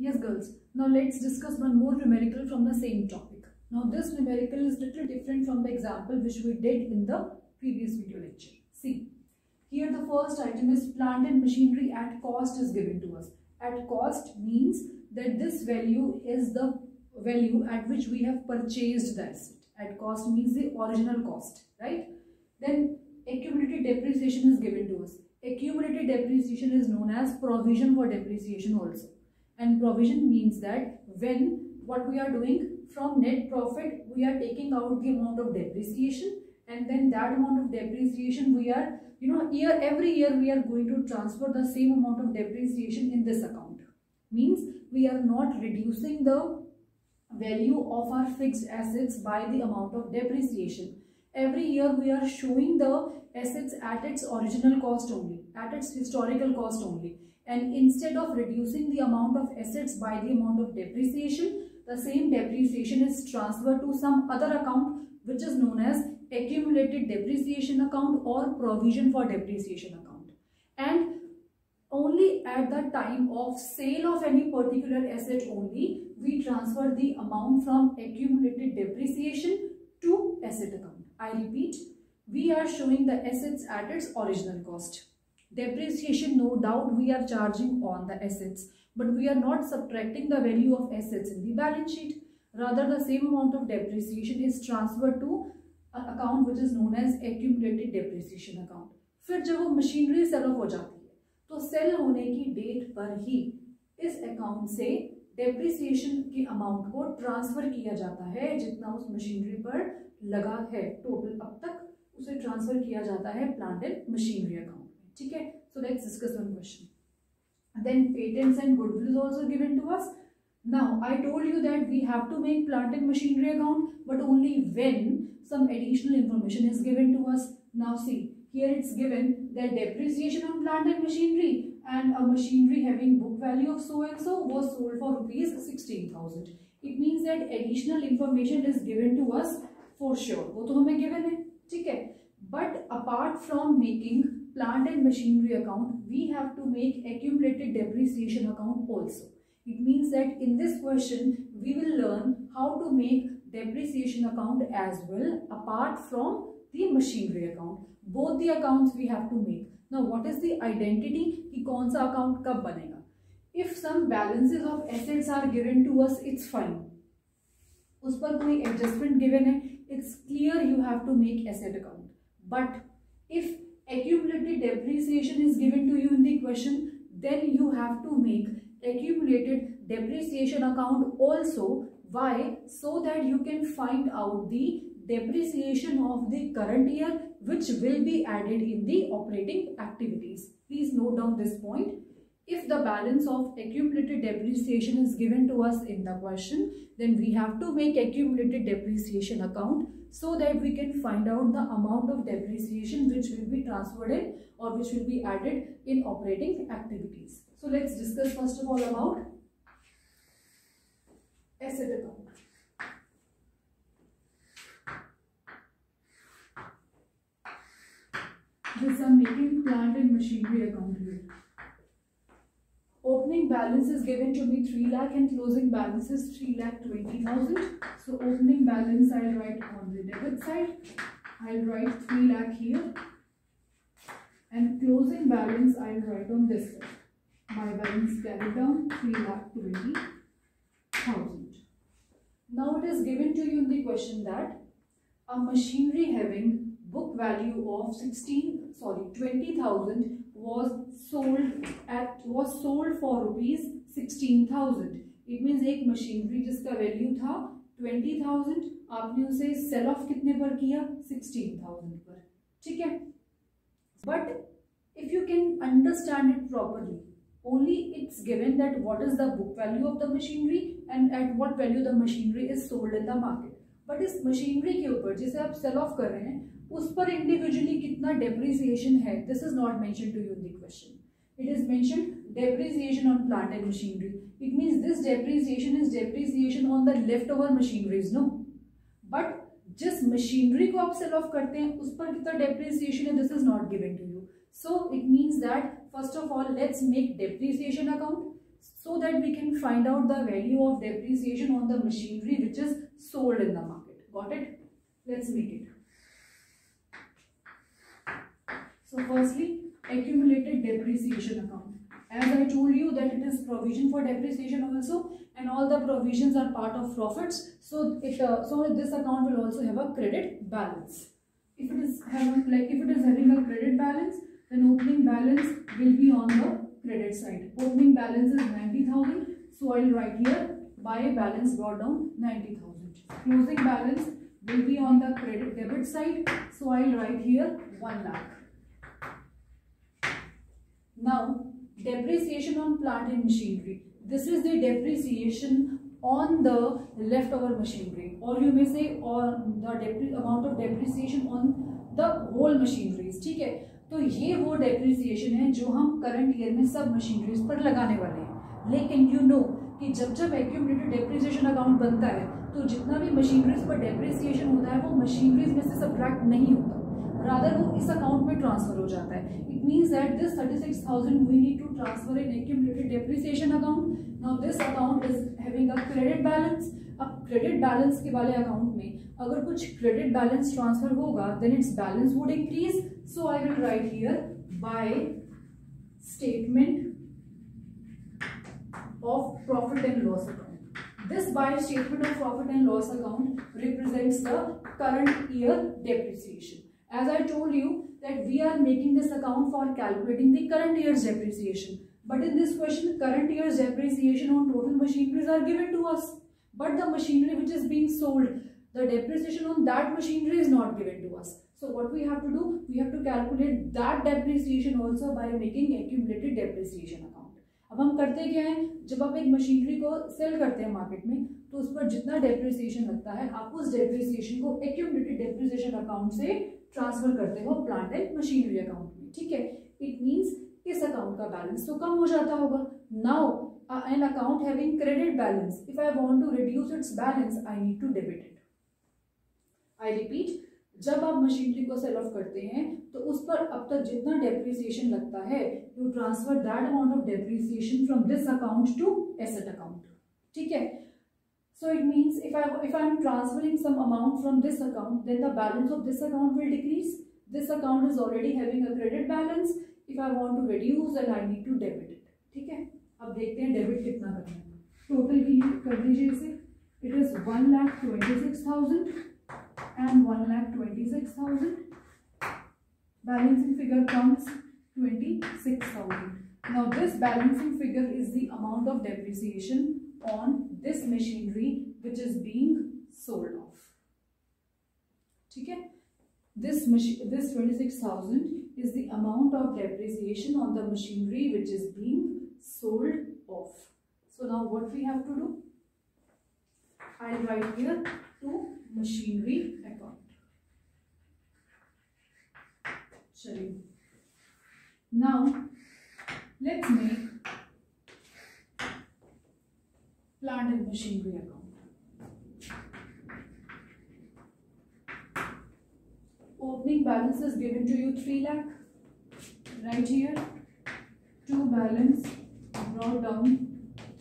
Yes girls, now let's discuss one more numerical from the same topic. Now this numerical is little different from the example which we did in the previous video lecture. See, here the first item is plant and machinery at cost is given to us. At cost means that this value is the value at which we have purchased the asset. At cost means the original cost, right? Then accumulated depreciation is given to us. Accumulated depreciation is known as provision for depreciation also. And provision means that when what we are doing from net profit, we are taking out the amount of depreciation, and then that amount of depreciation we are, every year we are going to transfer the same amount of depreciation in this account. Means we are not reducing the value of our fixed assets by the amount of depreciation. Every year we are showing the assets at its original cost only, at its historical cost only. And instead of reducing the amount of assets by the amount of depreciation, the same depreciation is transferred to some other account which is known as accumulated depreciation account or provision for depreciation account. And only at the time of sale of any particular asset only, we transfer the amount from accumulated depreciation to asset account. I repeat, we are showing the assets at its original cost. Depreciation, no doubt we are charging on the assets, but we are not subtracting the value of assets in the balance sheet. Rather, the same amount of depreciation is transferred to an account which is known as accumulated depreciation account. फिर जब वो machinery cell of हो जाती है तो cell होने की date पर ही इस अकाउंट से डेप्रिसिएशन के अमाउंट को ट्रांसफर किया जाता है, जितना उस मशीनरी पर लगा है टोटल अब तक उसे ट्रांसफर किया जाता है प्लांट एंड मशीनरी अकाउंट में. ठीक है, so let's discuss one question. Then patents and goodwill is also given to us. Now I told you that we have to make plant and machinery account, but only when some additional information is given to us. Now see, here it's given that depreciation on plant and machinery and a machinery having book value of so and so was sold for rupees 16,000. It means that additional information is given to us for sure. वो तो हमें given है, ठीक है. But apart from making plant and machinery account, we have to make accumulated depreciation account also. It means that in this question we will learn how to make depreciation account as well apart from the machinery account. Both the accounts we have to make. Now what is the identity कि कौन सा account कब बनेगा? If some balances of assets are given to us, it's fine. उस पर कोई adjustment given है, it's clear you have to make asset account. But if accumulated depreciation is given to you in the question, then you have to make accumulated depreciation account also. Why? So that you can find out the depreciation of the current year which will be added in the operating activities. Please note down this point. If the balance of accumulated depreciation is given to us in the question, then we have to make accumulated depreciation account so that we can find out the amount of depreciation which will be transferred in or which will be added in operating activities. So let's discuss first of all about asset account. This I'm making plant and machinery account here. Opening balance is given to me 3 lakh and closing balance is 3,20,000. So opening balance I'll write on the debit side. I'll write 3 lakh here. And closing balance I'll write on this side. My balance carried down 3,20,000. Now it is given to you in the question that a machinery having book value of 20,000 was sold for rupees 16,000. It means एक machinery जिसका value था 20,000, आपने उसे cell of कितने पर किया? 16,000 पर. ठीक है. But if you can understand it properly, only it's given that what is the book value of the machinery and at what value the machinery is sold in the market. But इस machinery के ऊपर जिसे आप cell of कर रहे हैं उस पर इंडिविजुअली कितना डेप्रिसिएशन है, this is not mention to you in the question. It is mention depreciation on plant and machinery. It means this depreciation is depreciation on the left over machineries, no. But जिस machinery को आप cell of करते हैं उस पर कितना depreciation है, this is not given to you. So it means that first of all let's make depreciation account so that we can find out the value of depreciation on the machinery which is sold in the market. Got it? Let's make it. So firstly, accumulated depreciation account. As I told you that it is provision for depreciation also, and all the provisions are part of profits. So this account will also have a credit balance. If it is having a credit balance, then opening balance will be on the credit side. Opening balance is 90,000. So I will write here by balance brought down 90,000. Closing balance will be on the credit debit side. So I will write here 1 lakh. Now, depreciation on plant and machinery. This is the depreciation on the leftover machinery, or you may say on the amount of depreciation on the whole machineries. ठीक है, तो ये वो depreciation है जो हम current year में सब machineries पर लगाने वाले हैं. लेकिन you know कि जब accumulated depreciation account बनता है तो जितना भी machineries पर depreciation होता है वो machineries में से subtract नहीं होता, rather वो इस account में transfer हो जाता है. It means that this 36,000 we need to transfer in accumulated depreciation account. Now this account is having a credit balance. अब credit balance के वाले account में अगर कुछ credit balance transfer होगा then its balance would increase. So I will write here by statement of profit and loss account. This by statement of profit and loss account represents the current year depreciation. As I told you that we are making this account for calculating the current year's depreciation. But in this question, current year's depreciation on total machineries are given to us. But the machinery which is being sold, the depreciation on that machinery is not given to us. So what we have to do? We have to calculate that depreciation also by making accumulated depreciation account. अब हम करते क्या हैं, जब आप एक machinery को cell करते हैं मार्केट में तो उस पर जितना डेप्रिसिएशन लगता है आप उस डेप्रिसिएशन को एक्यूमुलेटेड डेप्रिसिएशन अकाउंट से ट्रांसफर करते हो प्लांट एंड मशीनरी अकाउंट में. ठीक है, इट मींस इस अकाउंट का बैलेंस तो कम हो जाता होगा. Now an account having credit balance, if I want to reduce its balance I need to debit it. I repeat, जब आप मशीनरी को सेल ऑफ करते हैं तो उस पर अब तक जितना डेप्रिसिएशन लगता है you transfer that amount of depreciation from this account to asset account. ठीक है, so it means if I am transferring some amount from this account, then the balance of this account will decrease. This account is already having a credit balance. If I want to reduce, then I need to debit it. ठीक है, अब देखते हैं debit कितना करना है. Total की कर दीजिए इसे. It is 1,26,000 and 1,26,000. Balancing figure comes 26,000. Now this balancing figure is the amount of depreciation on this machinery which is being sold off. ठीक है, this 26,000 is the amount of depreciation on the machinery which is being sold off. So now what we have to do? I'll write here to machinery account. चलिए, now let's make plant and machinery account. Opening balance is given to you 3 lakh right here. To balance brought down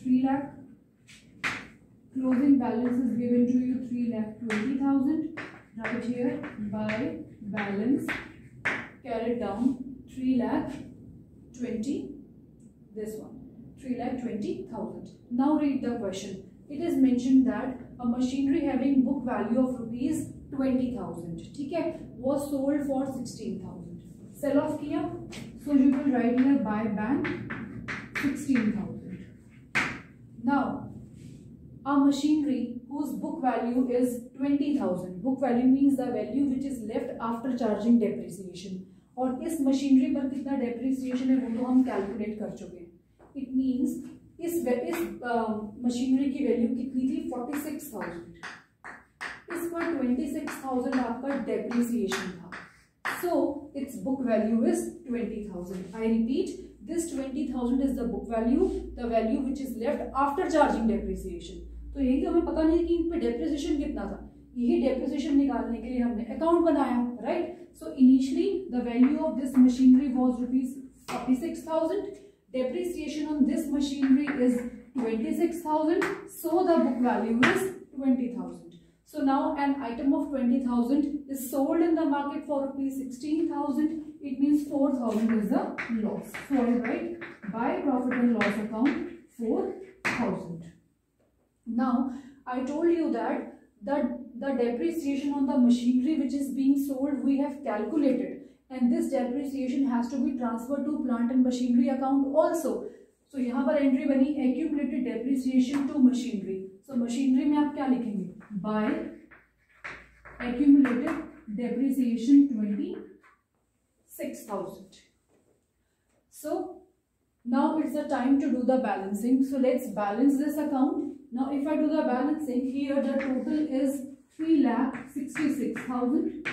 3 lakh. Closing balance is given to you 3,20,000 right here. By balance carried down 3,20,000. This one 3,20,000. Now read the question. It is mentioned that a machinery having book value of rupees 20,000, ठीक है, was sold for 16,000. Sell off किया, so you will write here by bank 16,000. Now a machinery whose book value is 20,000. Book value means the value which is left after charging depreciation. और इस machinery पर कितना depreciation है वो तो हम calculate कर चुके हैं. इट मीन्स इस मशीनरी की वैल्यू कितनी थी 46,000. इस पर 26,000 आपका डेप्रिसिएशन था. So it's book value is 20,000. I repeat, this 20,000 is the book value, the value which is left after charging depreciation. तो यही तो हमें पता नहीं कि इन पे डेप्रिसिएशन कितना था. यही डेप्रिसिएशन निकालने के लिए हमने अकाउंट बनाया, right. So initially the value of this machinery was rupees 46,000. Depreciation on this machinery is 26,000. So the book value is 20,000. So now an item of 20,000 is sold in the market for rupees 16,000. It means 4,000 is the loss. So I write by profit and loss account 4,000. Now I told you that the depreciation on the machinery which is being sold we have calculated, and this depreciation has to be transferred to plant and machinery account also. So यहाँ पर entry बनी accumulated depreciation to machinery. So machinery में आप क्या लिखेंगे? By accumulated depreciation 26,000. So now it's the time to do the balancing. So let's balance this account. Now if I do the balancing, here the total is 3,66,000.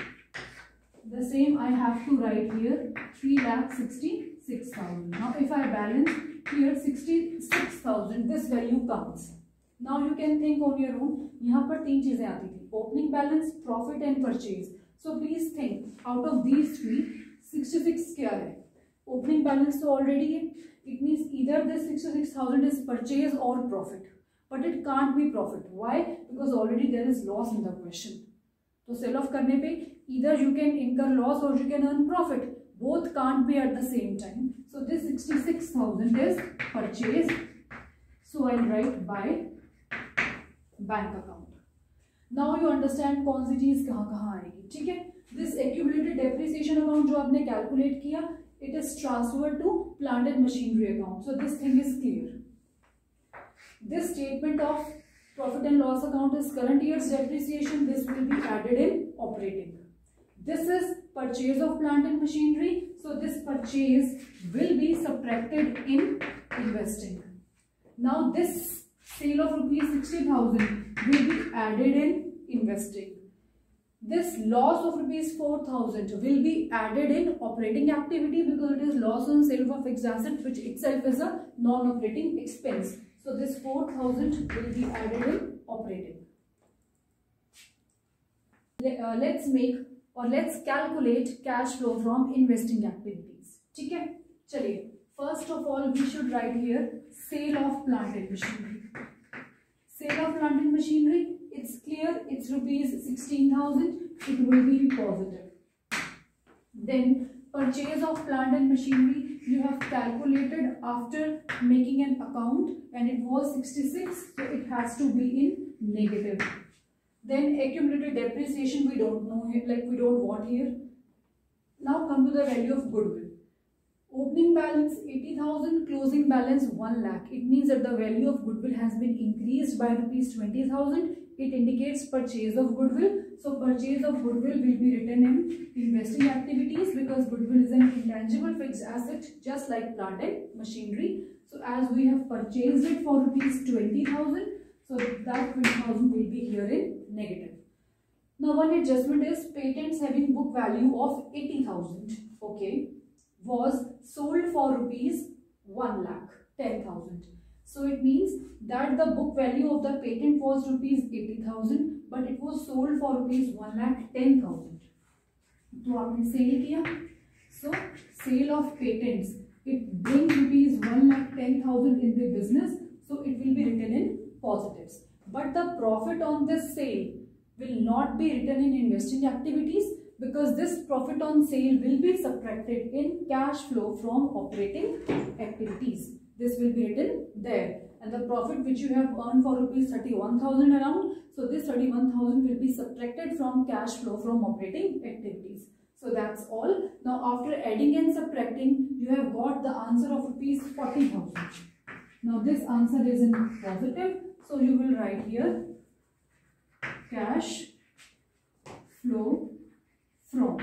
The same I have to write here 3,66,000. Now if I balance here 66,000, this value comes. Now you can think on your own. यहाँ पर तीन चीजें आती थी, opening balance, profit and purchase. So please think out of these three, 66 क्या है? Opening balance तो already है. It means either this 66,000 is purchase or profit. But it can't be profit. Why? Because already there is loss in the question. So sell off करने पे either you can incur loss or you can earn profit. Both can't be at the same time. So this 66,000 is purchase. So I'll write by bank account. Now you understand कौन सी चीज कहाँ आएगी, ठीक है? This accumulated depreciation account जो आपने calculate किया, it is transferred to plant and machinery account. So this thing is clear. This statement of profit and loss account is current year's depreciation. This will be added in operating. This is purchase of plant and machinery. So this purchase will be subtracted in investing. Now this sale of rupees 60,000 will be added in investing. This loss of rupees 4,000 will be added in operating activity because it is loss on sale of a fixed asset, which itself is a non-operating expense. So this 4,000 will be added in operating. Let's calculate cash flow from investing activities. ठीक है? चलिए. First of all, we should write here sale of plant and machinery. Sale of plant and machinery. It's clear. It's rupees 16,000. It will be positive. Then purchase of plant and machinery you have calculated after making an account, and it was 66, so it has to be in negative. Then accumulated depreciation we don't know here, like we don't want here. Now come to the value of goodwill. Opening balance 80,000, closing balance 1 lakh. It means that the value of goodwill has been increased by rupees 20,000. It indicates purchase of goodwill. So purchase of goodwill will be written in investing activities because goodwill is an intangible fixed asset just like plant and machinery. So as we have purchased it for rupees 20,000, so that 20,000 will be here in negative. Now one adjustment is patents having book value of 80,000, okay, was sold for rupees 1,10,000. So it means that the book value of the patent was rupees 80,000, but it was sold for rupees 1,10,000. तो आपने cell किया. So sale of patents, it brings rupees 1,10,000 in the business. So it will be written in positives. But the profit on this sale will not be written in investing activities because this profit on sale will be subtracted in cash flow from operating activities. This will be written there, and the profit which you have earned for rupees 31,000 around, so this 31,000 will be subtracted from cash flow from operating activities. So that's all. Now after adding and subtracting, you have got the answer of rupees 40,000. Now this answer is in positive, so you will write here cash flow from.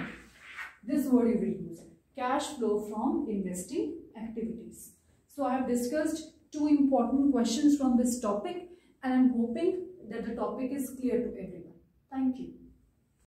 This word you will use, cash flow from investing activities. So I have discussed 2 important questions from this topic, and I am hoping that the topic is clear to everyone. Thank you.